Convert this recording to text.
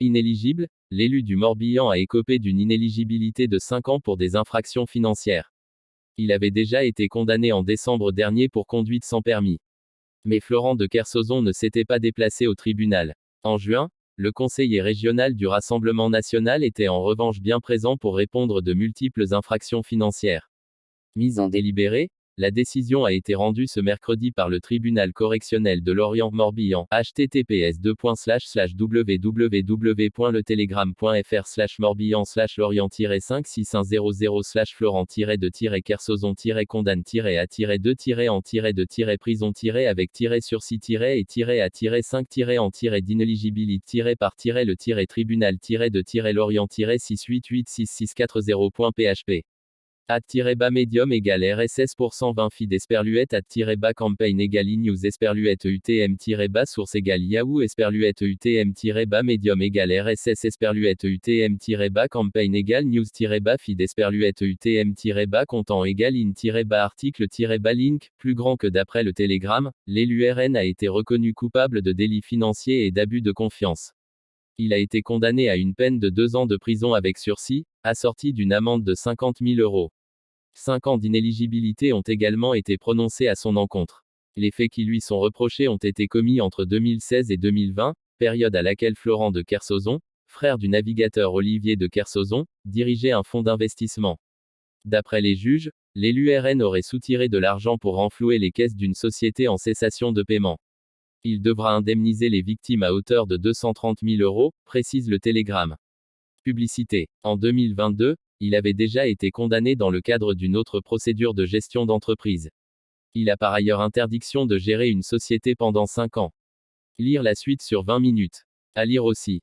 Inéligible, l'élu du Morbihan a écopé d'une inéligibilité de 5 ans pour des infractions financières. Il avait déjà été condamné en décembre dernier pour conduite sans permis. Mais Florent de Kersozon ne s'était pas déplacé au tribunal. En juin, le conseiller régional du Rassemblement national était en revanche bien présent pour répondre de multiples infractions financières. Mise en délibéré, la décision a été rendue ce mercredi par le tribunal correctionnel de Lorient-Morbihan. https://www.letélégramme.fr/morbihan/lorient-5 600 000/le-tiré-cursozon-le-tiré-en-tiré-de-tiré-par-le-tiré ad-bas médium égale RSS pour 120 feed esperluette ad-bas campaign égale news esperluette UTM-bas source égale Yahoo esperluette UTM-bas médium égale RSS esperluette UTM-bas campaign égale news-bas feed esperluette UTM-bas content égale in-bas article-bas link, plus grand que d'après le Télégramme, l'élu RN a été reconnu coupable de délits financiers et d'abus de confiance. Il a été condamné à une peine de 2 ans de prison avec sursis, assortie d'une amende de 50 000 euros. 5 ans d'inéligibilité ont également été prononcés à son encontre. Les faits qui lui sont reprochés ont été commis entre 2016 et 2020, période à laquelle Florent de Kersozon, frère du navigateur Olivier de Kersozon, dirigeait un fonds d'investissement. D'après les juges, l'élu RN aurait soutiré de l'argent pour renflouer les caisses d'une société en cessation de paiement. Il devra indemniser les victimes à hauteur de 230 000 euros, précise le Télégramme. Publicité. En 2022, il avait déjà été condamné dans le cadre d'une autre procédure de gestion d'entreprise. Il a par ailleurs interdiction de gérer une société pendant 5 ans. Lire la suite sur 20 minutes. À lire aussi.